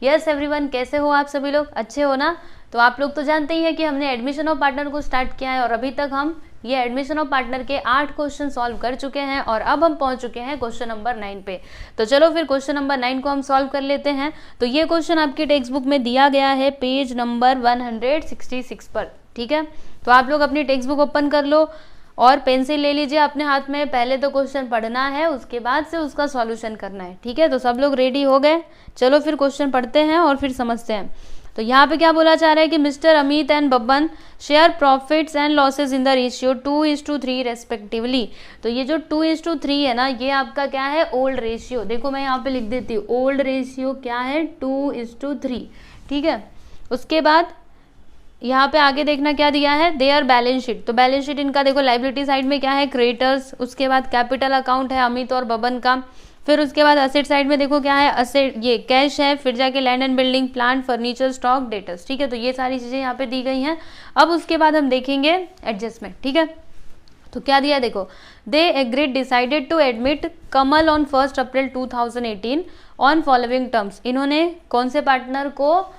Yes everyone, कैसे हो आप सभी लोग? अच्छे हो ना? तो आप लोग तो जानते ही हैं कि हमने एडमिशन ऑफ पार्टनर को स्टार्ट किया है और अभी तक हम ये एडमिशन ऑफ पार्टनर के 8 क्वेश्चन सॉल्व कर चुके हैं और अब हम पहुंच चुके हैं क्वेश्चन नंबर 9 पे। तो चलो फिर क्वेश्चन नंबर 9 को हम सॉल्व कर लेते हैं। तो ये क्वेश्चन आपकी टेक्स्ट बुक में दिया गया है पेज नंबर 166 पर, ठीक है। तो आप लोग अपनी टेक्स्ट बुक ओपन कर लो और पेंसिल ले लीजिए अपने हाथ में। पहले तो क्वेश्चन पढ़ना है, उसके बाद से उसका सॉल्यूशन करना है, ठीक है। तो सब लोग रेडी हो गए? चलो फिर क्वेश्चन पढ़ते हैं और फिर समझते हैं। तो यहाँ पे क्या बोला जा रहा है कि mister Amit and Babban share profits and losses in the ratio 2:3 respectively. तो ये जो 2:3 है ना, ये आपका क्या है? Old ratio. देखो मैं यहाँ पे लिख देती हूँ, ओल्ड रेशियो क्या है? 2:3, ठीक है। उसके बाद यहाँ पे आगे देखना क्या दिया है, देयर बैलेंस शीट। तो बैलेंस शीट इनका देखो, लाइबिलिटी साइड में क्या है? क्रेडिटर्स। उसके बाद कैपिटल अकाउंट है अमित और बबन का। फिर उसके बाद असेट साइड में देखो क्या है? असेट ये कैश है। फिर जाके land and building, plant, furniture, stock, debtors, ठीक है। तो ये सारी चीजें यहाँ पे दी गई हैं। अब उसके बाद हम देखेंगे एडजस्टमेंट, ठीक है। तो क्या दिया देखो, they agreed decided to admit Kamal on 1 April 2018 on following terms. इन्होंने कौन से पार्टनर को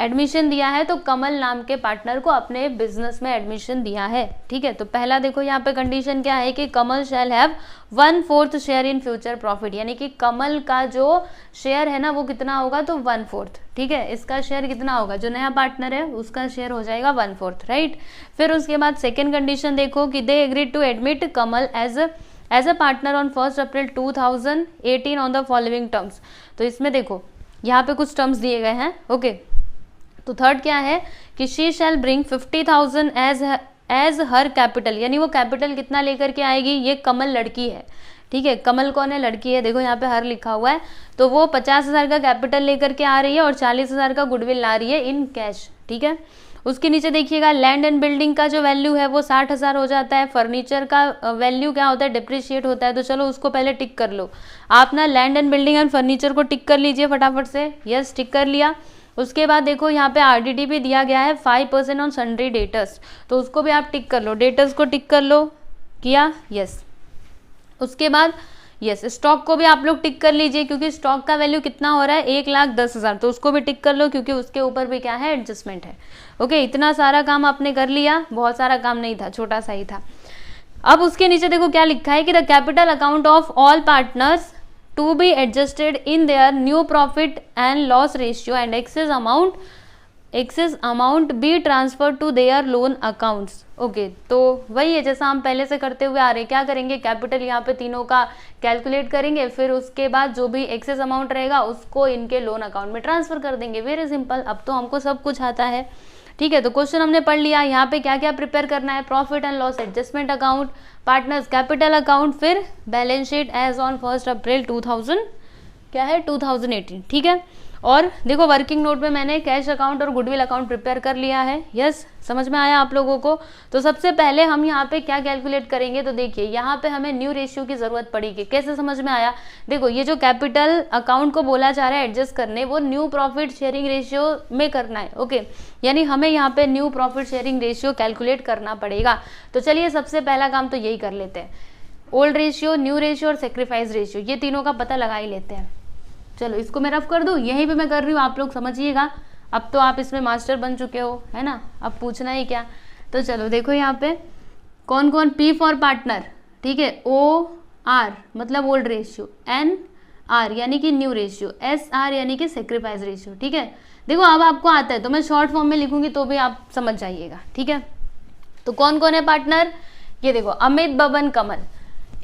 एडमिशन दिया है? तो कमल नाम के पार्टनर को अपने बिजनेस में एडमिशन दिया है, ठीक है। तो पहला देखो यहाँ पे कंडीशन क्या है कि Kamal shall have 1/4 share in future profit, यानी कि कमल का जो शेयर है ना वो कितना होगा? तो 1/4, ठीक है। इसका शेयर कितना होगा? जो नया पार्टनर है उसका शेयर हो जाएगा 1/4, राइट। फिर उसके बाद सेकेंड कंडीशन देखो कि they agreed to admit Kamal as a partner on 1 April 2018 on the following terms. तो इसमें देखो यहाँ पे कुछ टर्म्स दिए गए हैं, ओके। तो थर्ड क्या है कि she shall bring 50,000 as her capital, यानी वो कैपिटल कितना लेकर के आएगी? ये कमल लड़की है, ठीक है। कमल कौन है? लड़की है। देखो यहाँ पे हर लिखा हुआ है। तो वो 50,000 का कैपिटल लेकर के आ रही है और 40,000 का गुडविल ला रही है इन कैश, ठीक है। उसके नीचे देखिएगा लैंड एंड बिल्डिंग का जो वैल्यू है वो 60,000 हो जाता है। फर्नीचर का वैल्यू क्या होता है? डिप्रिशिएट होता है। तो चलो उसको पहले टिक कर लो आप ना, land and building and furniture को टिक कर लीजिए फटाफट से। यस, टिक कर लिया। उसके बाद देखो यहाँ पे आरडीडी भी दिया गया है 5% ऑन सन्ड्री डेटर्स, तो उसको भी आप टिक कर लो। डेटर्स को टिक कर लो, किया? यस। उसके बाद यस, स्टॉक को भी आप लोग टिक कर लीजिए क्योंकि स्टॉक का वैल्यू कितना हो रहा है? 1,10,000, तो उसको भी टिक कर लो क्योंकि उसके ऊपर भी क्या है? एडजस्टमेंट है, ओके। इतना सारा काम आपने कर लिया, बहुत सारा काम नहीं था, छोटा सा ही था। अब उसके नीचे देखो क्या लिखा है कि the capital account of all partners to be adjusted in their new profit and loss ratio and excess amount be transferred to their loan accounts, okay. तो वही है जैसा हम पहले से करते हुए आ रहे हैं। क्या करेंगे? कैपिटल यहाँ पे तीनों का कैलकुलेट करेंगे, फिर उसके बाद जो भी एक्सेस अमाउंट रहेगा उसको इनके लोन अकाउंट में ट्रांसफर कर देंगे। वेरी सिंपल, अब तो हमको सब कुछ आता है, ठीक है। तो क्वेश्चन हमने पढ़ लिया। यहाँ पे क्या क्या प्रिपेयर करना है? Profit and loss adjustment account, partners capital account, फिर balance sheet as on 1 April 2018, ठीक है। और देखो वर्किंग नोट में मैंने कैश अकाउंट और गुडविल अकाउंट प्रिपेयर कर लिया है। यस, समझ में आया आप लोगों को? तो सबसे पहले हम यहाँ पे क्या कैलकुलेट करेंगे? तो देखिए यहाँ पे हमें न्यू रेशियो की जरूरत पड़ेगी। कैसे समझ में आया? देखो ये जो कैपिटल अकाउंट को बोला जा रहा है एडजस्ट करने, वो न्यू प्रॉफिट शेयरिंग रेशियो में करना है, ओके। यानी हमें यहाँ पे new profit sharing ratio calculate करना पड़ेगा। तो चलिए सबसे पहला काम तो यही कर लेते हैं। ओल्ड रेशियो, न्यू रेशियो और सेक्रीफाइस रेशियो, ये तीनों का पता लगा ही लेते हैं। चलो इसको मैं रफ कर दूं, यहीं पे मैं कर रही हूँ, आप लोग समझिएगा। अब तो आप इसमें मास्टर बन चुके हो, है ना? अब पूछना ही क्या। तो चलो देखो यहाँ पे कौन कौन, पी फॉर पार्टनर, ठीक है। ओ आर मतलब ओल्ड रेशियो, एन आर यानी कि न्यू रेशियो, एस आर यानी कि सेक्रीफाइस रेशियो, ठीक है। देखो अब आपको आता है तो मैं शॉर्ट फॉर्म में लिखूंगी तो भी आप समझ जाइएगा, ठीक है। तो कौन कौन है पार्टनर? ये देखो Amit, Baban, Kamal.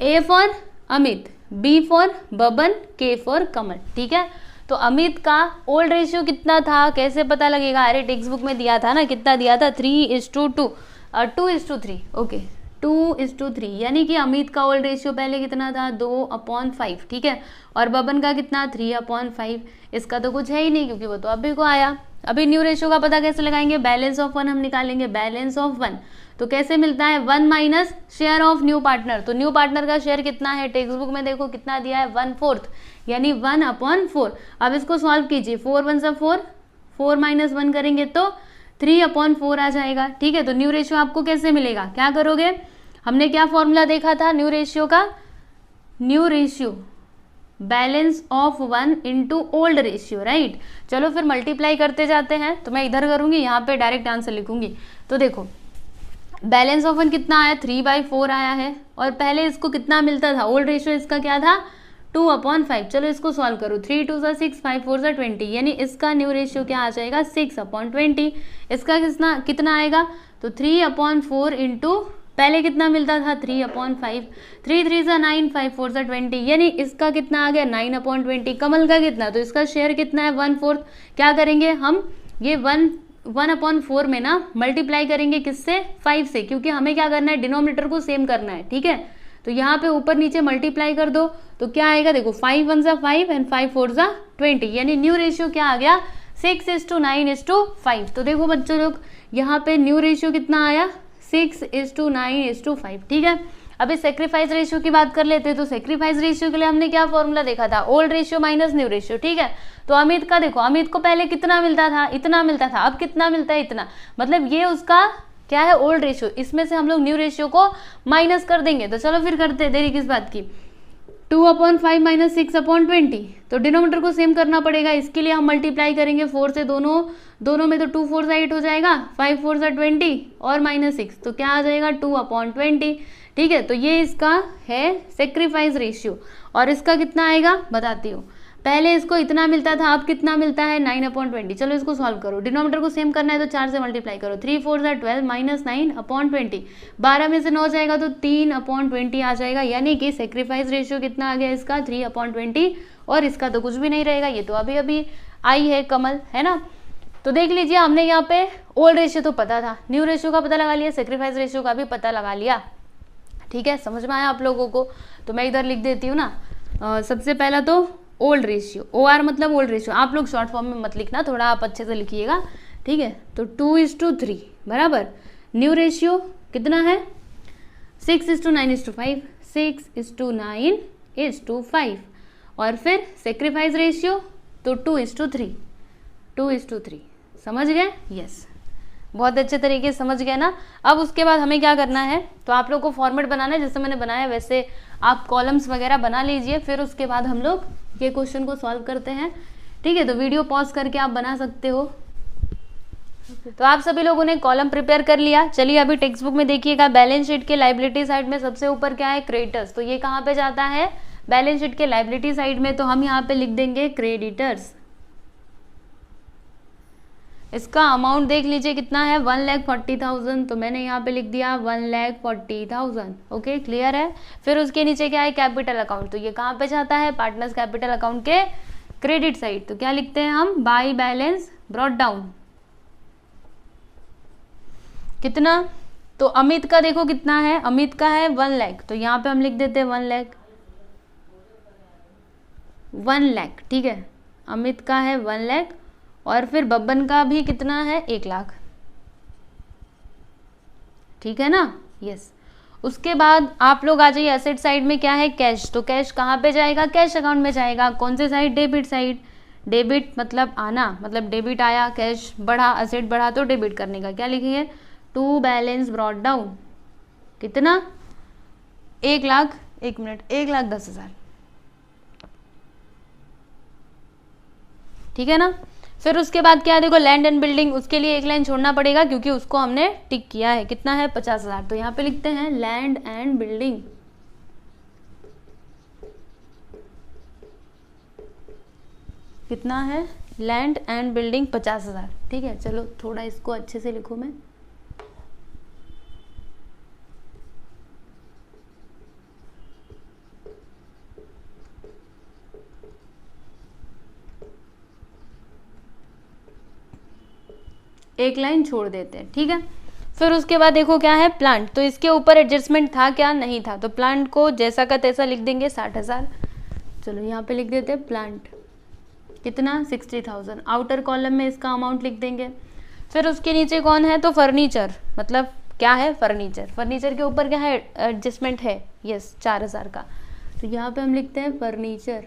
A for Amit, B for Baban, K for कमल, ठीक है। तो अमित का ओल्ड रेशियो कितना था? कैसे पता लगेगा? अरे टेक्स्ट बुक में दिया था ना, कितना दिया था? 3:2 2:3, ओके 2:3, यानी कि अमित का ओल्ड रेशियो पहले कितना था? 2/5, ठीक है। और बबन का कितना? 3/5। इसका तो कुछ है ही नहीं क्योंकि वो तो अभी को आया। अभी न्यू रेशियो का पता कैसे लगाएंगे? बैलेंस ऑफ 1 हम निकालेंगे। बैलेंस ऑफ 1 तो कैसे मिलता है? 1 minus share of new partner. तो न्यू पार्टनर का शेयर कितना है? टेक्स्ट बुक में देखो कितना दिया है? 1/4, यानी 1/4। अब इसको सॉल्व कीजिए। 4 1 से 4, 4 माइनस 1 करेंगे तो 3/4 आ जाएगा, ठीक है। तो न्यू रेशियो आपको कैसे मिलेगा? क्या करोगे? हमने क्या फॉर्मूला देखा था न्यू रेशियो का? New ratio balance of 1 into old ratio, right. चलो फिर मल्टीप्लाई करते जाते हैं, तो मैं इधर करूंगी, यहाँ पे डायरेक्ट आंसर लिखूंगी। तो देखो बैलेंस ऑफ 1 कितना आया, 3/4 आया है, और पहले इसको कितना मिलता था, ओल्ड रेशियो इसका क्या था 2/5। चलो इसको सॉल्व करो, 3 2 6 5 4 20, यानी इसका न्यू रेशियो क्या आ जाएगा 6/20। इसका कितना आएगा, तो 3/4 इंटू पहले कितना मिलता था 3/5, 3 3 9 5 4 20, यानी इसका कितना आ गया 9/20। कमल का कितना, तो इसका शेयर कितना है 1/4। क्या करेंगे हम, ये 1/4 में ना मल्टीप्लाई करेंगे किससे, 5 से, क्योंकि हमें क्या करना है डिनोमिनेटर को सेम करना है, ठीक है। तो यहाँ पे ऊपर नीचे मल्टीप्लाई कर दो, तो क्या आएगा देखो 5 1 5 एंड 5 4 20, यानी न्यू रेशियो क्या आ गया 6:9:5। तो देखो बच्चों लोग यहाँ पे न्यू रेशियो कितना आया 6:9:5, ठीक है। अभी सेक्रीफाइस रेशियो की बात कर लेते हैं। तो सेक्रीफाइस रेशियो के लिए हमने क्या फॉर्मूला देखा था, old ratio minus new ratio, ठीक है। तो अमित का देखो, अमित को पहले कितना मिलता था, इतना मिलता था, अब कितना मिलता है इतना, मतलब ये उसका क्या है ओल्ड रेशियो, इसमें से हम लोग न्यू रेशियो को माइनस कर देंगे। तो चलो फिर करते हैं, देरी किस बात की, 2/5 माइनस 6/20, तो डिनोमिनेटर को सेम करना पड़ेगा। इसके लिए हम मल्टीप्लाई करेंगे 4 से, दोनों में, तो 2 4 8 हो जाएगा, 5 4 20 और -6, तो क्या आ जाएगा 2/20, ठीक है। तो ये इसका है सेक्रीफाइस रेशियो। और इसका कितना आएगा बताती हूँ, पहले इसको इतना मिलता था, अब कितना मिलता है 9/20। चलो इसको सॉल्व करो, डिनोमिनेटर को सेम करना है तो 4 से मल्टीप्लाई करो, 3 4 12 माइनस 9/20, 12 में से 9 जाएगा तो 3/20 आ जाएगा, यानी कि सेक्रीफाइस रेशियो कितना आ गया इसका 3/20, और इसका तो कुछ भी नहीं रहेगा, ये तो अभी अभी आई है कमल, है ना। तो देख लीजिए हमने यहाँ पे ओल्ड रेशियो तो पता था, न्यू रेशियो का पता लगा लिया, सेक्रीफाइस रेशियो का भी पता लगा लिया, ठीक है। समझ में आया आप लोगों को, तो मैं इधर लिख देती हूँ ना। सबसे पहला तो ओल्ड रेशियो, OR मतलब ओल्ड रेशियो, आप लोग शॉर्ट फॉर्म में मत लिखना, थोड़ा आप अच्छे से लिखिएगा, ठीक है। तो 2:3 बराबर, न्यू रेशियो कितना है 6:9:5, 6:9:5, और फिर सेक्रीफाइस रेशियो तो 2:3, समझ गए, यस, बहुत अच्छे तरीके से समझ गए ना। अब उसके बाद हमें क्या करना है, तो आप लोग को फॉर्मेट बनाना है, जैसे मैंने बनाया वैसे आप कॉलम्स वगैरह बना लीजिए, फिर उसके बाद हम लोग ये क्वेश्चन को सॉल्व करते हैं, ठीक है। तो वीडियो पॉज करके आप बना सकते हो। तो आप सभी लोगों ने कॉलम प्रिपेयर कर लिया। चलिए अभी टेक्स्ट बुक में देखिएगा, बैलेंस शीट के लायबिलिटी साइड में सबसे ऊपर क्या है क्रेडिटर्स, तो ये कहाँ पे जाता है बैलेंस शीट के लायबिलिटी साइड में, तो हम यहाँ पे लिख देंगे क्रेडिटर्स। इसका अमाउंट देख लीजिए कितना है 1,40,000, तो मैंने यहाँ पे लिख दिया 1,40,000, ओके क्लियर है। फिर उसके नीचे क्या है कैपिटल अकाउंट, तो ये कहाँ पे जाता है पार्टनर्स कैपिटल अकाउंट के क्रेडिट साइड, तो क्या लिखते हैं हम बाय बैलेंस ब्रॉट डाउन, कितना, तो अमित का देखो कितना है, अमित का है 1 लाख, तो यहाँ पे हम लिख देते हैं 1 लाख, ठीक है। अमित का है 1 लाख, और फिर बब्बन का भी कितना है 1 लाख, ठीक है ना, यस। उसके बाद आप लोग आ जाइए एसेट साइड में, क्या है कैश, तो कैश कहाँ पे जाएगा कैश अकाउंट में जाएगा, कौन से साइड डेबिट साइड, डेबिट मतलब आना, मतलब डेबिट आया, कैश बढ़ा, एसेट बढ़ा, तो डेबिट करने का क्या लिखिए टू बैलेंस ब्रॉट डाउन, कितना 1 लाख, 1,10,000, ठीक है ना। फिर उसके बाद क्या है देखो लैंड एंड बिल्डिंग, उसके लिए एक लाइन छोड़ना पड़ेगा क्योंकि उसको हमने टिक किया है, कितना है 50,000, तो यहाँ पे लिखते हैं लैंड एंड बिल्डिंग, कितना है लैंड एंड बिल्डिंग 50,000, ठीक है। चलो थोड़ा इसको अच्छे से लिखूं मैं, एक लाइन छोड़ देते हैं, ठीक है। फिर उसके बाद देखो क्या है प्लांट, तो इसके ऊपर एडजस्टमेंट था क्या नहीं था, तो प्लांट को जैसा का तैसा लिख देंगे 60,000, चलो यहाँ पे लिख देते हैं प्लांट कितना 60,000, आउटर कॉलम में इसका अमाउंट लिख देंगे। फिर उसके नीचे कौन है, तो फर्नीचर, मतलब क्या है फर्नीचर, फर्नीचर के ऊपर क्या है एडजस्टमेंट है, यस 4,000 का, तो यहाँ पे हम लिखते हैं फर्नीचर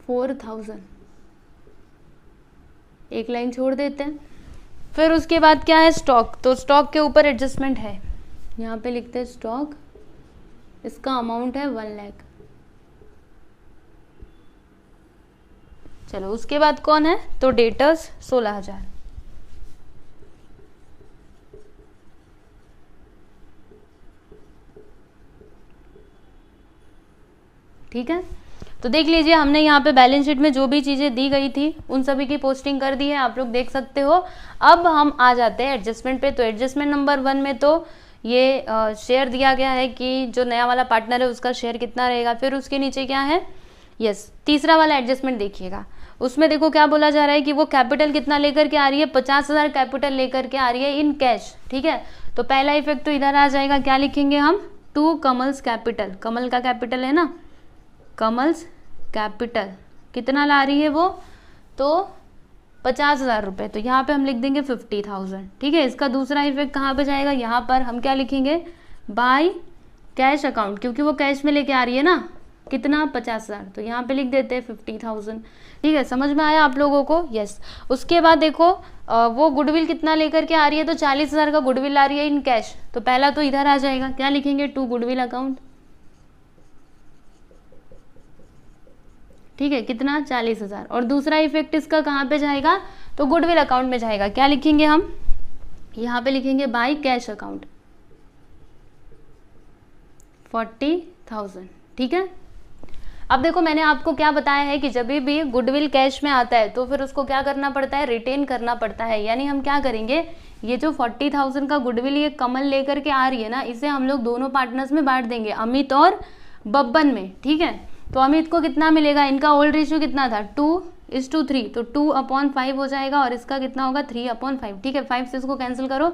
4,000, एक लाइन छोड़ देते हैं। फिर उसके बाद क्या है स्टॉक, तो स्टॉक के ऊपर एडजस्टमेंट है, यहाँ पे लिखते हैं स्टॉक, इसका अमाउंट है 1 लाख, चलो उसके बाद कौन है, तो डेटर्स 16,000। ठीक है, तो देख लीजिए हमने यहाँ पे बैलेंस शीट में जो भी चीज़ें दी गई थी उन सभी की पोस्टिंग कर दी है, आप लोग देख सकते हो। अब हम आ जाते हैं एडजस्टमेंट पे। तो एडजस्टमेंट नंबर 1 में तो ये शेयर दिया गया है कि जो नया वाला पार्टनर है उसका शेयर कितना रहेगा। फिर उसके नीचे क्या है, यस तीसरा वाला एडजस्टमेंट देखिएगा, उसमें देखो क्या बोला जा रहा है कि वो कैपिटल कितना लेकर के आ रही है, 50,000 कैपिटल लेकर के आ रही है इन कैश। ठीक है, तो पहला इफेक्ट तो इधर आ जाएगा, क्या लिखेंगे हम, टू कमल्स कैपिटल, कमल का कैपिटल है ना, कमल्स कैपिटल कितना ला रही है वो, तो 50,000 रुपये, तो यहाँ पे हम लिख देंगे 50,000। ठीक है, इसका दूसरा इफेक्ट कहाँ पे जाएगा, यहाँ पर हम क्या लिखेंगे, बाय कैश अकाउंट, क्योंकि वो कैश में लेके आ रही है ना, कितना 50,000, तो यहाँ पे लिख देते हैं 50,000। ठीक है, समझ में आया आप लोगों को, यस। उसके बाद देखो वो गुडविल कितना लेकर के आ रही है, तो 40,000 का गुडविल आ रही है इन कैश, तो पहला तो इधर आ जाएगा, क्या लिखेंगे, टू गुडविल अकाउंट। ठीक है, कितना 40,000, और दूसरा इफेक्ट इसका कहाँ पे जाएगा, तो गुडविल अकाउंट में जाएगा, क्या लिखेंगे हम, यहाँ पे लिखेंगे बाय कैश अकाउंट 40,000। ठीक है, अब देखो मैंने आपको क्या बताया है कि जब भी गुडविल कैश में आता है तो फिर उसको क्या करना पड़ता है, रिटेन करना पड़ता है। यानी हम क्या करेंगे, ये जो 40,000 का गुडविल ये कमल लेकर के आ रही है ना, इसे हम लोग दोनों पार्टनर्स में बांट देंगे, अमित और बब्बन में। ठीक है, तो अमित को कितना मिलेगा, इनका ओल्ड रेशियो कितना था 2:3, तो 2/5 हो जाएगा, और इसका कितना होगा 3/5। ठीक है, 5 से इसको कैंसिल करो,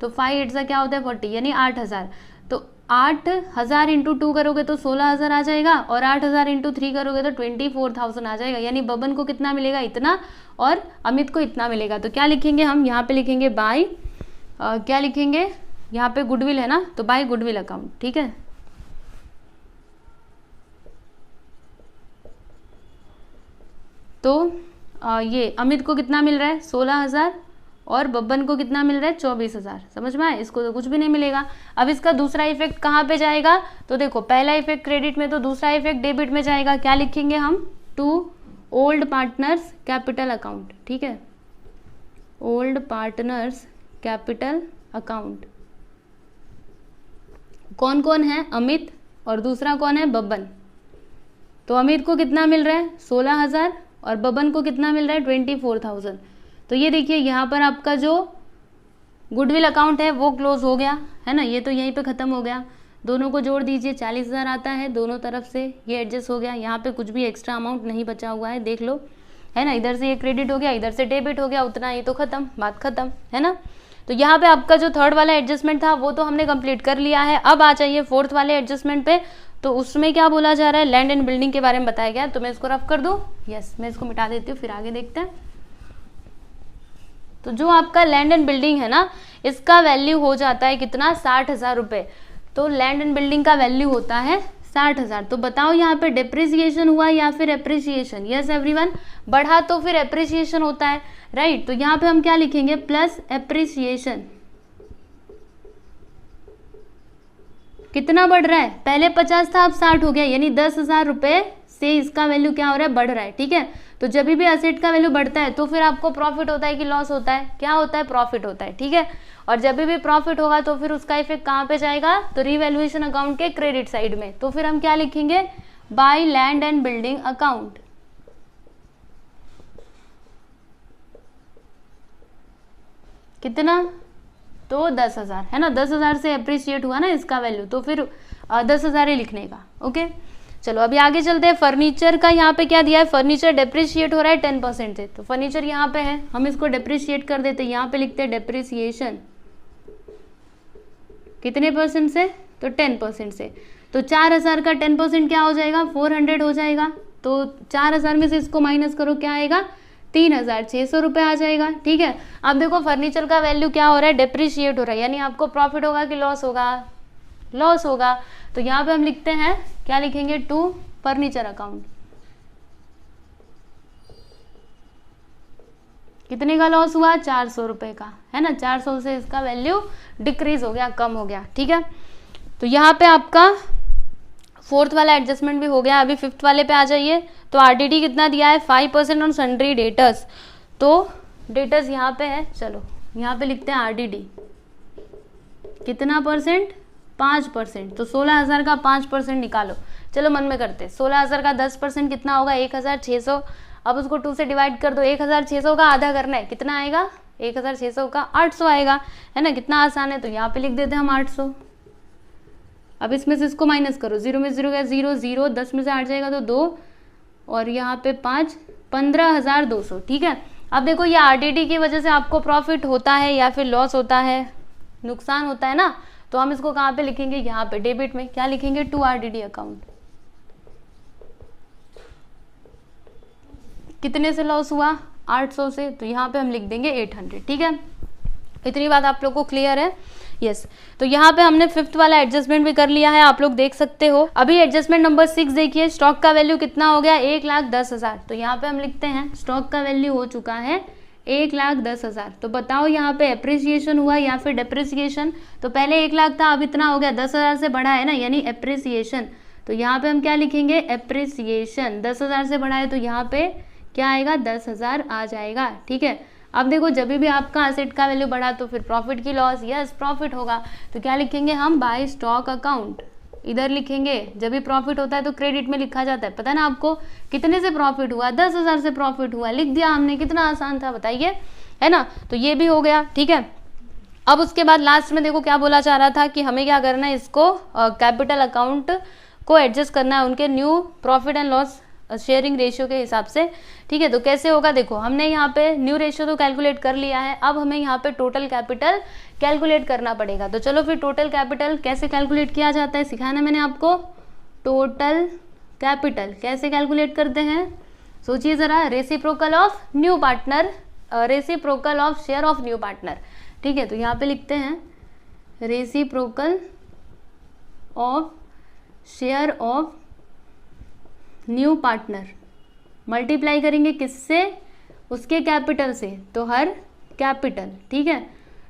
तो 5 8 क्या होता है 40, यानी 8,000। तो 8,000 इंटू 2 करोगे तो 16,000 आ जाएगा, और 8,000 इंटू 3 करोगे तो 24,000 आ जाएगा। यानी बबन को कितना मिलेगा, इतना, और अमित को इतना मिलेगा। तो क्या लिखेंगे हम, यहाँ पे लिखेंगे बाय क्या लिखेंगे, यहाँ पे गुडविल है ना, तो बाय गुडविल अकाउंट। ठीक है, तो ये अमित को कितना मिल रहा है 16,000, और बब्बन को कितना मिल रहा है 24,000। समझ में आया, इसको तो कुछ भी नहीं मिलेगा। अब इसका दूसरा इफेक्ट कहाँ पे जाएगा, तो देखो पहला इफेक्ट क्रेडिट में, तो दूसरा इफेक्ट डेबिट में जाएगा, क्या लिखेंगे हम, to old partners capital account. ठीक है, ओल्ड पार्टनर्स कैपिटल अकाउंट, कौन कौन है, अमित, और दूसरा कौन है, बब्बन। तो अमित को कितना मिल रहा है 16,000, और बबन को कितना मिल रहा है 24,000। तो ये देखिए यहाँ पर आपका जो गुडविल अकाउंट है वो क्लोज हो गया है ना, ये तो यहीं पे ख़त्म हो गया। दोनों को जोड़ दीजिए, 40,000 आता है दोनों तरफ से, ये एडजस्ट हो गया। यहाँ पे कुछ भी एक्स्ट्रा अमाउंट नहीं बचा हुआ है, देख लो, है ना, इधर से ये क्रेडिट हो गया, इधर से डेबिट हो गया, उतना ही तो ख़त्म, बात ख़त्म, है ना। तो यहाँ पे आपका जो थर्ड वाला एडजस्टमेंट था वो तो हमने कंप्लीट कर लिया है। अब आ जाइए फोर्थ वाले एडजस्टमेंट पे। तो उसमें क्या बोला जा रहा है, लैंड एंड बिल्डिंग के बारे में बताया गया। तो मैं इसको रफ कर दूं, यस, मैं इसको मिटा देती हूँ, फिर आगे देखते हैं। तो जो आपका लैंड एंड बिल्डिंग है ना, इसका वैल्यू हो जाता है कितना, 60,000 रुपये। तो लैंड एंड बिल्डिंग का वैल्यू होता है 60,000। तो बताओ यहाँ पे डिप्रिसिएशन हुआ या फिर एप्रिसिएशन, यस एवरीवन, बढ़ा तो फिर एप्रिसिएशन होता है, राइट। तो यहाँ पे हम क्या लिखेंगे, प्लस एप्रिसिएशन। कितना बढ़ रहा है, पहले 50 था अब 60 हो गया, यानी 10,000 रुपये से इसका वैल्यू क्या हो रहा है, बढ़ रहा है। ठीक है, तो जब भी असेट का वैल्यू बढ़ता है तो फिर आपको प्रॉफिट होता है कि लॉस होता है, क्या होता है, प्रॉफिट होता है। ठीक है, और जब भी प्रॉफिट होगा तो फिर उसका इफेक्ट कहाँ पे जाएगा, तो रीवैल्यूएशन अकाउंट के क्रेडिट साइड में। तो फिर हम क्या लिखेंगे, by land and building account. कितना, तो 10,000, है ना, 10,000 से अप्रिशिएट हुआ ना इसका वैल्यू, तो फिर 10,000 ही लिखने का। ओके, चलो अभी आगे चलते हैं। फर्नीचर का यहाँ पे क्या दिया है, फर्नीचर डेप्रिशिएट हो रहा है 10% से। तो फर्नीचर यहाँ पे है, हम इसको डेप्रिशिएट कर देते हैं, यहाँ पे लिखते हैं डेप्रिसिएशन कितने परसेंट से, तो 10% से। तो 4,000 का 10% क्या हो जाएगा, 400 हो जाएगा। तो 4,000 में से इसको माइनस करो, क्या आएगा, 3,600 रुपये आ जाएगा। ठीक है, अब देखो फर्नीचर का वैल्यू क्या हो रहा है, डेप्रिशिएट हो रहा है, यानी आपको प्रॉफिट होगा कि लॉस होगा, लॉस होगा। तो यहाँ पे हम लिखते हैं, क्या लिखेंगे, टू फर्नीचर अकाउंट। कितने का लॉस हुआ, 400 रुपये का, है ना, 400 से इसका वैल्यू डिक्रीज हो गया, कम हो गया। ठीक है, तो यहाँ पे आपका फोर्थ वाला एडजस्टमेंट भी हो गया, अभी फिफ्थ वाले पे आ जाइए। तो आरडीडी कितना दिया है 5% ऑन सन्ड्री डेटर्स, तो डेटर्स यहाँ पे है, चलो यहाँ पे लिखते हैं आरडीडी कितना परसेंट 5%, तो 16,000 का 5% निकालो। चलो मन में करते, 16,000 का 10% कितना होगा 1,600। अब उसको 2 से डिवाइड कर दो, 1,600 का आधा करना है, कितना आएगा 1,600 का 800 आएगा, है ना, कितना आसान है। तो यहाँ पे लिख देते हैं हम 800। अब इसमें से इसको माइनस करो, 0 में 0 गया 0, 0 10 में से 8 जाएगा तो 2, और यहाँ पे 5, 15,200। ठीक है, अब देखो ये आरडीडी की वजह से आपको प्रॉफिट होता है या फिर लॉस होता है, नुकसान होता है ना, तो हम इसको कहाँ पे लिखेंगे, यहाँ पे डेबिट में। क्या लिखेंगे, टू आरडीडी अकाउंट। कितने से लॉस हुआ 800 से, तो यहाँ पे हम लिख देंगे 800। ठीक है, इतनी बात आप लोग को क्लियर है। यस, तो यहाँ पे हमने फिफ्थ वाला एडजस्टमेंट भी कर लिया है, आप लोग देख सकते हो। अभी एडजस्टमेंट नंबर 6 देखिए, स्टॉक का वैल्यू कितना हो गया 1,10,000। तो यहाँ पे हम लिखते हैं स्टॉक का वैल्यू हो चुका है 1,10,000। तो बताओ यहाँ पे एप्रिसिएशन हुआ या फिर डेप्रिसिएशन। तो पहले 1 लाख था, अब इतना हो गया, 10,000 से बढ़ा है ना, यानी एप्रिसिएशन। तो यहाँ पे हम क्या लिखेंगे, एप्रिसिएशन। 10,000 से बढ़ा है तो यहाँ पे क्या आएगा 10,000 आ जाएगा। ठीक है, अब देखो जब भी आपका एसेट का वैल्यू बढ़ा तो फिर प्रॉफिट की लॉस, यस प्रॉफिट होगा। तो क्या लिखेंगे हम, बाय स्टॉक अकाउंट। इधर लिखेंगे, जब भी प्रॉफिट होता है तो क्रेडिट में लिखा जाता है। पता है ना आपको कितने से प्रॉफिट हुआ, 10,000 से प्रॉफिट हुआ, लिख दिया हमने, कितना आसान था बताइए, है ना। तो ये भी हो गया। ठीक है, अब उसके बाद लास्ट में देखो क्या बोला जा रहा था कि हमें क्या करना है, इसको कैपिटल अकाउंट को एडजस्ट करना है उनके new profit and loss sharing ratio के हिसाब से। ठीक है, तो कैसे होगा, देखो हमने यहाँ पे न्यू रेशियो तो कैलकुलेट कर लिया है, अब हमें यहाँ पे टोटल कैपिटल कैलकुलेट करना पड़ेगा। तो चलो फिर टोटल कैपिटल कैसे कैलकुलेट किया जाता है सिखाया ना मैंने आपको। टोटल कैपिटल कैसे कैलकुलेट करते हैं, सोचिए जरा, reciprocal of new partner, reciprocal of share of new partner. ठीक है, तो यहाँ पे लिखते हैं reciprocal of share of new partner, multiply करेंगे किससे, उसके कैपिटल से, तो हर कैपिटल। ठीक है,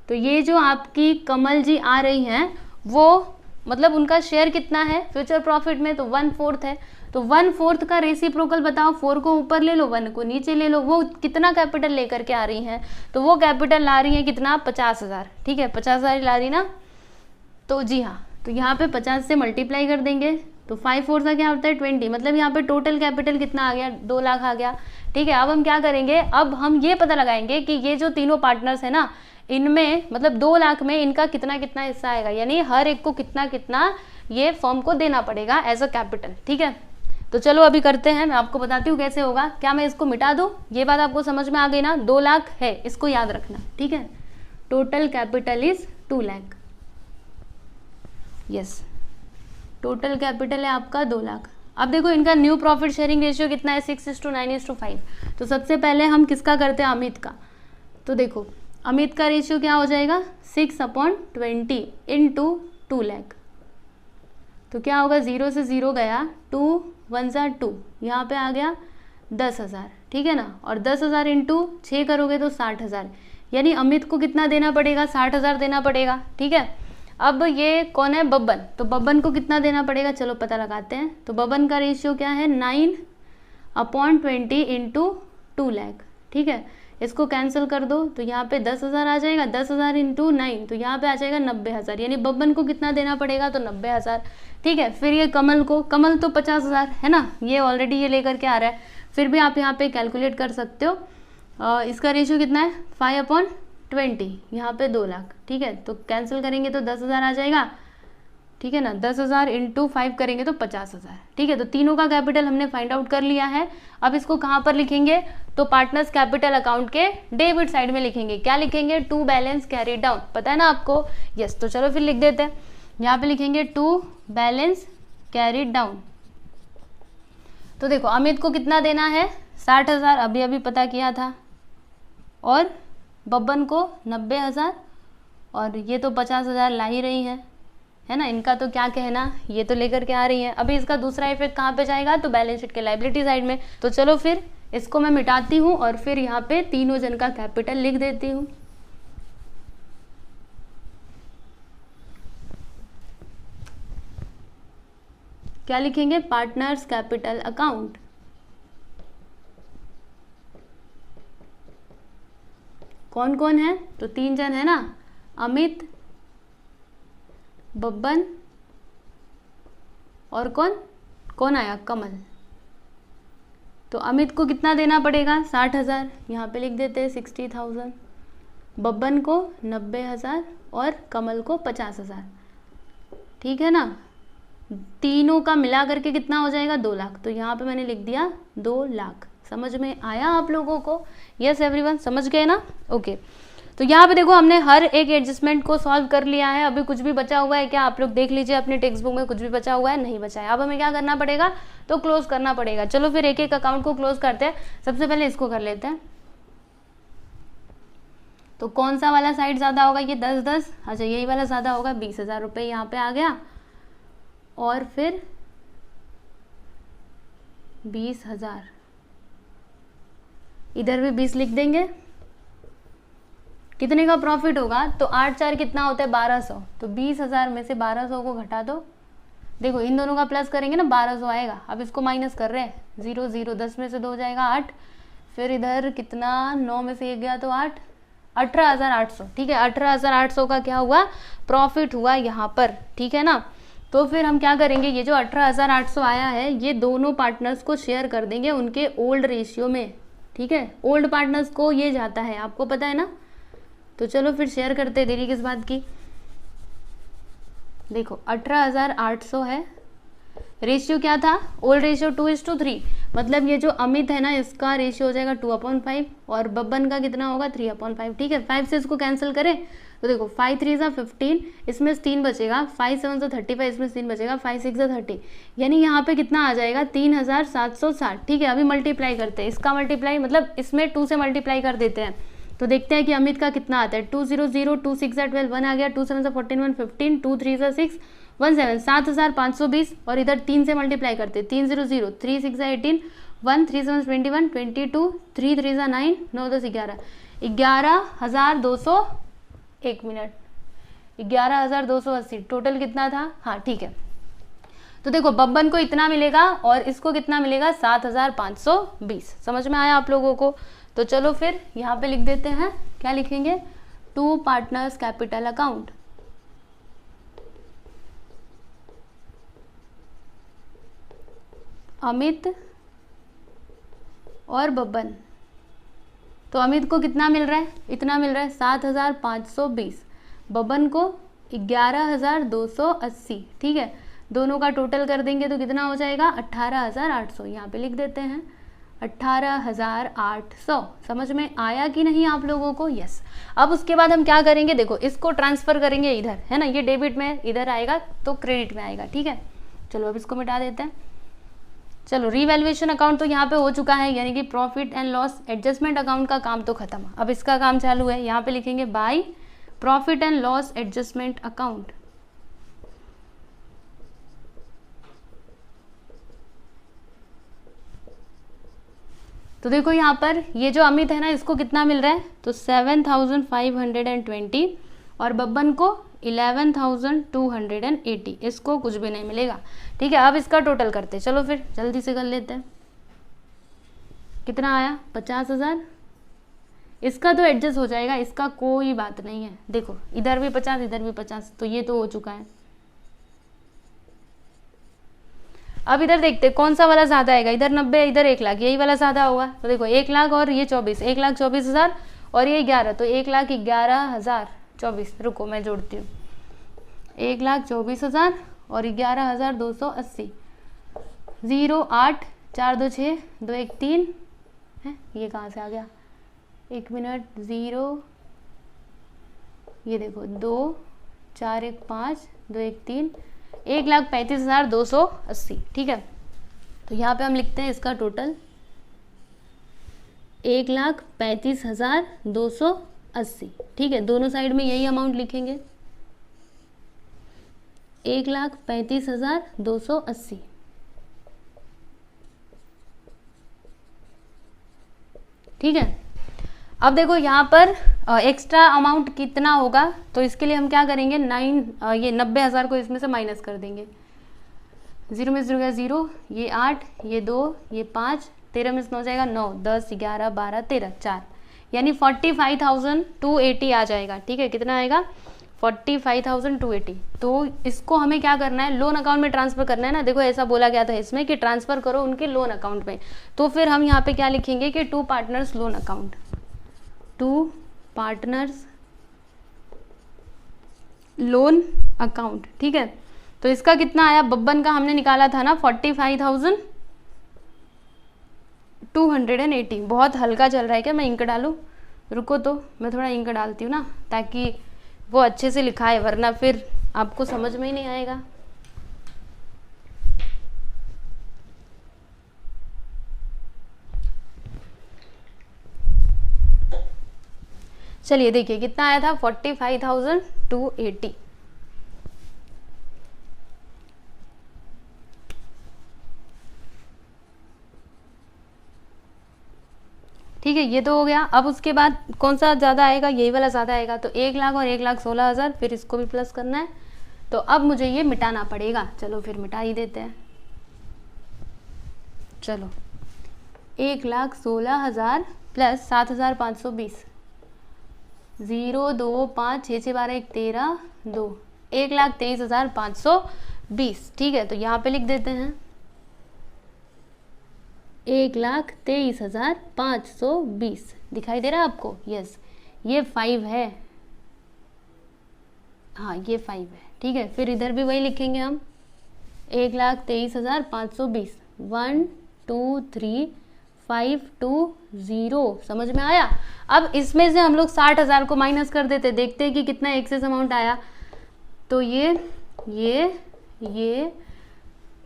तो ये जो आपकी कमल जी आ रही हैं वो मतलब उनका शेयर कितना है फ्यूचर प्रॉफिट में, तो 1/4 है। तो 1/4 का रेसिप्रोकल बताओ, 4 को ऊपर ले लो 1 को नीचे ले लो, वो कितना कैपिटल लेकर के आ रही हैं, तो वो कैपिटल ला रही है कितना 50,000। ठीक है, 50,000 ला रही ना, तो जी हाँ, तो यहाँ पे 50 से मल्टीप्लाई कर देंगे, तो 5/4 का क्या होता है 20, मतलब यहाँ पे टोटल कैपिटल कितना आ गया 2 लाख आ गया। ठीक है, अब हम क्या करेंगे, अब हम ये पता लगाएंगे कि ये जो तीनों पार्टनर्स है ना, इनमें मतलब 2 लाख में इनका कितना कितना हिस्सा आएगा, यानी हर एक को कितना कितना ये फर्म को देना पड़ेगा एज अ कैपिटल। ठीक है, तो चलो अभी करते हैं, मैं आपको बताती हूँ कैसे होगा। क्या मैं इसको मिटा दूँ, ये बात आपको समझ में आ गई ना, 2 लाख है, इसको याद रखना। ठीक है, total capital is 2 lakh. Yes, total capital है आपका 2 लाख। अब देखो इनका न्यू प्रॉफिट शेयरिंग रेशियो कितना है 6:9:5। तो सबसे पहले हम किसका करते हैं, अमित का। तो देखो अमित का रेशियो क्या हो जाएगा 6/20 इंटू 2 लाख। तो क्या होगा, 0 से 0 गया, 2 1 ज़ा 2, यहाँ पे आ गया 10,000। ठीक है ना, और 10,000 इंटू 6 करोगे तो 60,000, यानी अमित को कितना देना पड़ेगा 60,000 देना पड़ेगा। ठीक है, अब ये कौन है, बब्बन, तो बब्बन को कितना देना पड़ेगा, चलो पता लगाते हैं। तो बब्बन का रेशियो क्या है 9/20 इंटू 2 लाख। ठीक है, इसको कैंसिल कर दो, तो यहाँ पे 10,000 आ जाएगा, 10,000 इंटू 9, तो यहाँ पे आ जाएगा 90,000, यानी बब्बन को कितना देना पड़ेगा, तो 90,000। ठीक है, फिर ये कमल को, कमल तो 50,000 है ना, ये ऑलरेडी ये लेकर के आ रहा है, फिर भी आप यहाँ पे कैलकुलेट कर सकते हो। इसका रेशियो कितना है 5/20, यहाँ पे 2 लाख। ठीक है, तो कैंसिल करेंगे तो 10,000 आ जाएगा। ठीक है ना, 10,000 इंटू 5 करेंगे तो 50,000। ठीक है, तो तीनों का कैपिटल हमने फाइंड आउट कर लिया है। अब इसको कहाँ पर लिखेंगे, तो पार्टनर्स कैपिटल अकाउंट के डेबिट साइड में लिखेंगे। क्या लिखेंगे, टू बैलेंस कैरी डाउन, पता है ना आपको। यस, तो चलो फिर लिख देते हैं, यहाँ पे लिखेंगे टू बैलेंस कैरी डाउन। तो देखो अमित को कितना देना है 60,000, अभी अभी पता किया था, और बब्बन को 90,000, और ये तो 50,000 ला ही रही है ना, इनका तो क्या कहना, ये तो लेकर के आ रही है। अभी इसका दूसरा इफेक्ट कहाँ पे जाएगा, तो बैलेंस शीट के लायबिलिटी साइड में। तो चलो फिर इसको मैं मिटाती हूँ और फिर यहाँ पे तीनों जन का कैपिटल लिख देती हूँ। क्या लिखेंगे, पार्टनर्स कैपिटल अकाउंट। कौन कौन है, तो 3 जन है ना, अमित, बब्बन और कौन कौन आया, कमल। तो अमित को कितना देना पड़ेगा, 60,000, यहाँ पे लिख देते हैं 60,000, बब्बन को 90,000 और कमल को 50,000, ठीक है ना। तीनों का मिला करके कितना हो जाएगा, 2 लाख। तो यहाँ पे मैंने लिख दिया 2 लाख। समझ में आया आप लोगों को, यस एवरीवन, समझ गए ना, ओके। तो यहाँ पे देखो हमने हर एक एडजस्टमेंट को सॉल्व कर लिया है। अभी कुछ भी बचा हुआ है क्या, आप लोग देख लीजिए अपने टेक्स्ट बुक में, कुछ भी बचा हुआ है, नहीं बचा है। अब हमें क्या करना पड़ेगा, तो क्लोज करना पड़ेगा। चलो फिर एक एक अकाउंट को क्लोज करते हैं। सबसे पहले इसको कर लेते हैं। तो कौन सा वाला साइड ज़्यादा होगा, ये 10-10, अच्छा यही वाला ज़्यादा होगा, 20,000 रुपये यहाँ पे आ गया। और फिर 20,000, इधर भी 20 लिख देंगे। कितने का प्रॉफिट होगा, तो 8-4 कितना होता है, 1200। तो 20,000 में से 1200 को घटा दो। देखो इन दोनों का प्लस करेंगे ना, 1200 आएगा। अब इसको माइनस कर रहे हैं, 0 0, 10 में से 2 हो जाएगा 8, फिर इधर कितना, 9 में से 1 गया तो 8, 18,800, ठीक है। 18,800 का क्या हुआ, प्रॉफिट हुआ यहाँ पर, ठीक है ना। तो फिर हम क्या करेंगे, ये जो 18,800 आया है, ये दोनों पार्टनर्स को शेयर कर देंगे उनके ओल्ड रेशियो में, ठीक है। ओल्ड पार्टनर्स को ये जाता है, आपको पता है ना। तो चलो फिर शेयर करते हैं, देरी किस बात की। देखो 18,800 है, रेशियो क्या था, ओल्ड रेशियो 2:3, मतलब ये जो अमित है ना, इसका रेशियो हो जाएगा 2/5 और बब्बन का कितना होगा, 3/5, ठीक है। 5 से इसको कैंसिल करें तो देखो 5 3 सा 15, इसमें 3 बचेगा, 5 7 सा 35, इसमें 3 बचेगा, 5 6 सा 30, यानी यहाँ पे कितना आ जाएगा, 3,760, ठीक है। अभी मल्टीप्लाई करते हैं, इसका मल्टीप्लाई मतलब इसमें 2 से मल्टीप्लाई कर देते हैं। तो देखते हैं कि अमित का कितना आता है, 2 0 0, 2 6 12, 1 आ गया, 2 7 14 1 15, 2 3 6 1 7, 7,520, और इधर 3 से मल्टीप्लाई करते हैं, 3 0 0, 3 6 18, 1 3 7 21, 22, 3 3 9, 9 10 11, 11,200, एक मिनट, 11,280, टोटल कितना था, हाँ ठीक है। तो देखो बब्बन को इतना मिलेगा और इसको कितना मिलेगा, 7,520। समझ में आया आप लोगों को। तो चलो फिर यहाँ पे लिख देते हैं, क्या लिखेंगे, 2 पार्टनर्स कैपिटल अकाउंट। अमित और बब्बन, तो अमित को कितना मिल रहा है, इतना मिल रहा है 7,520, बब्बन को 11,280, ठीक है। दोनों का टोटल कर देंगे तो कितना हो जाएगा, 18,800, यहाँ पे लिख देते हैं 18,800। समझ में आया कि नहीं आप लोगों को, यस। अब उसके बाद हम क्या करेंगे, देखो इसको ट्रांसफर करेंगे इधर, है ना, ये डेबिट में इधर आएगा तो क्रेडिट में आएगा, ठीक है। चलो अब इसको मिटा देते हैं। चलो रीवैल्यूएशन अकाउंट तो यहाँ पे हो चुका है, यानी कि profit and loss adjustment account का काम तो खत्म। अब इसका काम चालू है, यहाँ पे लिखेंगे by profit and loss adjustment account. तो देखो यहाँ पर ये जो अमित है ना, इसको कितना मिल रहा है, तो 7,520, और बब्बन को 11,280, इसको कुछ भी नहीं मिलेगा, ठीक है। अब इसका टोटल करते, चलो फिर जल्दी से कर लेते हैं। कितना आया, 50,000। इसका तो एडजस्ट हो जाएगा, इसका कोई बात नहीं है। देखो इधर भी 50, इधर भी 50, तो ये तो हो चुका है। अब इधर देखते कौन सा वाला ज़्यादा आएगा, इधर 90, इधर 1 लाख, यही वाला ज़्यादा होगा। तो देखो 1 लाख और ये 24, 1,24,000 और ये 11, तो 1,11,024। रुको मैं जोड़ती हूँ, 1,24,000 और 11,280, 0 8 4 2 6 2 1 3 है, ये कहाँ से आ गया, 1 मिनट, 0, ये देखो 2 4 1 5 2 1 3, 1,35,280, ठीक है। तो यहाँ पे हम लिखते हैं इसका टोटल 1,35,280, ठीक है। दोनों साइड में यही अमाउंट लिखेंगे, 1,35,280, ठीक है। अब देखो यहाँ पर एक्स्ट्रा अमाउंट कितना होगा, तो इसके लिए हम क्या करेंगे, ये 90,000 को इसमें से माइनस कर देंगे। 0 में 0 गया 0, ये 8, ये 2, ये 5, 13 में 9 जाएगा 9, 10, 11, 12, 13, 4, यानी 45,280 आ जाएगा। ठीक है, कितना आएगा? 45,280। तो इसको हमें क्या करना है? लोन अकाउंट में ट्रांसफ़र करना है ना। देखो ऐसा बोला गया था इसमें कि ट्रांसफ़र करो उनके लोन अकाउंट में। तो फिर हम यहाँ पे क्या लिखेंगे कि to partners loan account, to partners loan account. ठीक है, तो इसका कितना आया? बब्बन का हमने निकाला था ना 45,280। बहुत हल्का चल रहा है क्या? मैं इंक डालूं? रुको तो मैं थोड़ा इंक डालती हूँ ना, ताकि वो अच्छे से लिखा है, वरना फिर आपको समझ में ही नहीं आएगा। चलिए देखिए कितना आया था? 45,280। ठीक है, ये तो हो गया। अब उसके बाद कौन सा ज़्यादा आएगा? यही वाला ज़्यादा आएगा। तो 1 लाख और 1,16,000, फिर इसको भी प्लस करना है। तो अब मुझे ये मिटाना पड़ेगा। चलो फिर मिटा ही देते हैं। चलो 1,16,000 प्लस 7,520, 0, 2, 5, 6, 6, 12, 1, 13, 2, 1,23,520। ठीक है, तो यहाँ पे लिख देते हैं 1,23,520। दिखाई दे रहा है आपको? यस, ये 5 है। हाँ, ये 5 है। ठीक है, फिर इधर भी वही लिखेंगे हम 1,23,520। 1, 2, 3, 5, 2, 0। समझ में आया? अब इसमें से हम लोग 60,000 को माइनस कर देते, देखते हैं कि कितना एक्सेस अमाउंट आया। तो ये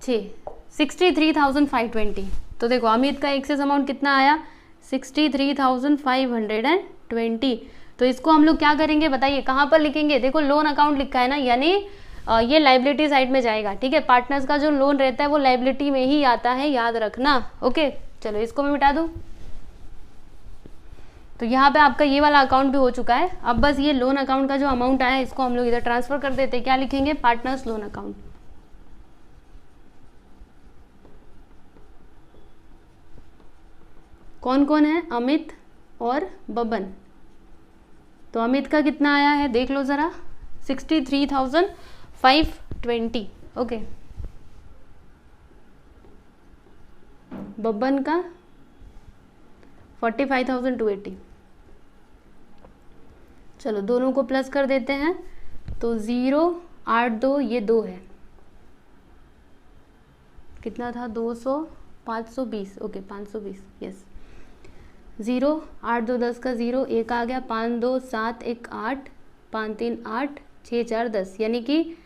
63,520। तो देखो अमित का एक्सेस अमाउंट कितना आया? 63,520। तो इसको हम लोग क्या करेंगे बताइए? कहाँ पर लिखेंगे? देखो लोन अकाउंट लिखा है ना, यानी ये लाइबिलिटी साइड में जाएगा। ठीक है, पार्टनर्स का जो लोन रहता है वो लाइबिलिटी में ही आता है, याद रखना। ओके, चलो इसको मैं मिटा दूँ। तो यहाँ पे आपका ये वाला अकाउंट भी हो चुका है। अब बस ये लोन अकाउंट का जो अमाउंट आया है इसको हम लोग इधर ट्रांसफर कर देते हैं। क्या लिखेंगे? Partners loan account. कौन कौन है? अमित और बबन। तो अमित का कितना आया है देख लो ज़रा, 63,520। ओके, बबन का 45,280। चलो दोनों को प्लस कर देते हैं। तो 0, 8, 2, ये 2 है। कितना था? 200, 520। ओके, 520। यस, 0, 8, 2, 10 का 0, 1 आ गया। 5, 2, 7, 1, 8, 5, 3, 8, 6, 4, 10, यानी कि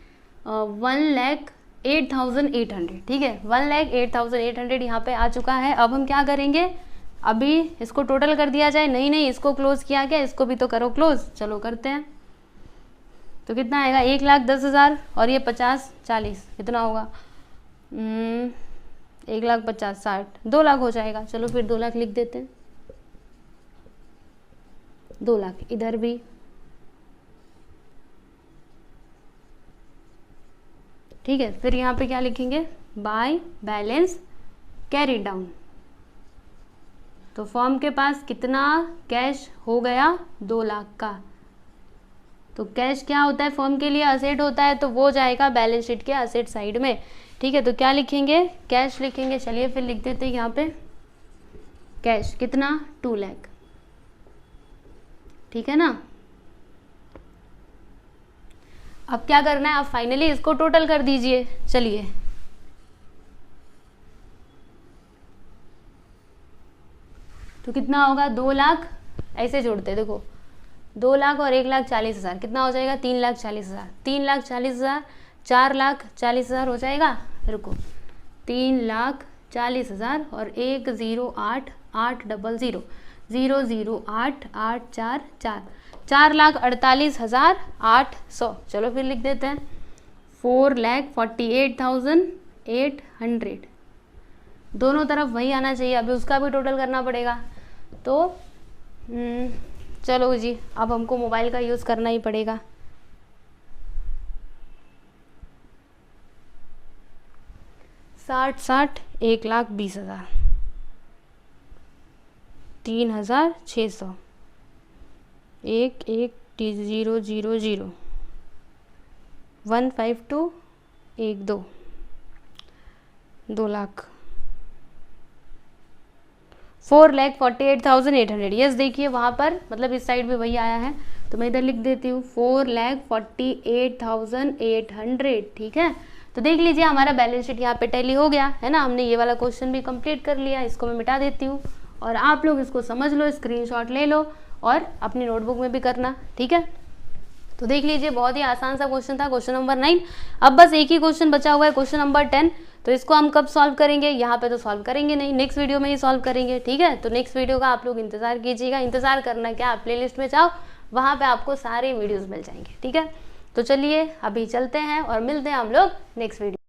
1,08,800। ठीक है, 1,08,800 यहाँ पे आ चुका है। अब हम क्या करेंगे? अभी इसको टोटल कर दिया जाए। नहीं, इसको क्लोज किया गया, इसको भी तो करो क्लोज। चलो करते हैं। तो कितना आएगा? 1,10,000 और ये 50, 40, कितना होगा? 1,50,000, 60, 2 लाख हो जाएगा। चलो फिर 2 लाख लिख देते हैं। 2 लाख इधर भी। ठीक है, फिर यहाँ पे क्या लिखेंगे? By balance carry down. तो फर्म के पास कितना कैश हो गया? 2 लाख का। तो कैश क्या होता है? फर्म के लिए असेट होता है, तो वो जाएगा बैलेंस शीट के असेट साइड में। ठीक है, तो क्या लिखेंगे? कैश लिखेंगे। चलिए फिर लिख देते हैं यहाँ पे कैश कितना? 2 लाख। ठीक है ना? अब क्या करना है? आप फाइनली इसको टोटल कर दीजिए। चलिए तो कितना होगा? 2 लाख, ऐसे जोड़ते हैं देखो, 2 लाख और 1,40,000 कितना हो जाएगा? 3,40,000। 3,40,000, 4,40,000 हो जाएगा। रुको, 3,40,000 और 1,08,800, 0,08,844, 4,48,800। चलो फिर लिख देते हैं 4,48,800। दोनों तरफ वही आना चाहिए। अभी उसका भी टोटल करना पड़ेगा। तो चलो जी, अब हमको मोबाइल का यूज़ करना ही पड़ेगा। 60 1,20,000 3,600 1,1,0,0,0 152 12 2 लाख 4,48,800। यस देखिए वहाँ पर मतलब इस साइड भी वही आया है, तो मैं इधर लिख देती हूँ 4,48,800। ठीक है, तो देख लीजिए हमारा बैलेंस शीट यहाँ पे टैली हो गया है ना। हमने ये वाला क्वेश्चन भी कंप्लीट कर लिया। इसको मैं मिटा देती हूँ और आप लोग इसको समझ लो, स्क्रीनशॉट ले लो और अपनी नोटबुक में भी करना। ठीक है, तो देख लीजिए बहुत ही आसान सा क्वेश्चन था, क्वेश्चन नंबर 9। अब बस एक ही क्वेश्चन बचा हुआ है, क्वेश्चन नंबर 10। तो इसको हम कब सॉल्व करेंगे, यहाँ पे तो सॉल्व करेंगे नहीं, नेक्स्ट वीडियो में ही सॉल्व करेंगे। ठीक है, तो नेक्स्ट वीडियो का आप लोग इंतजार कीजिएगा। इंतजार करना क्या, आप प्लेलिस्ट में जाओ, वहाँ पे आपको सारे वीडियोस मिल जाएंगे। ठीक है, तो चलिए अभी चलते हैं और मिलते हैं हम लोग नेक्स्ट वीडियो।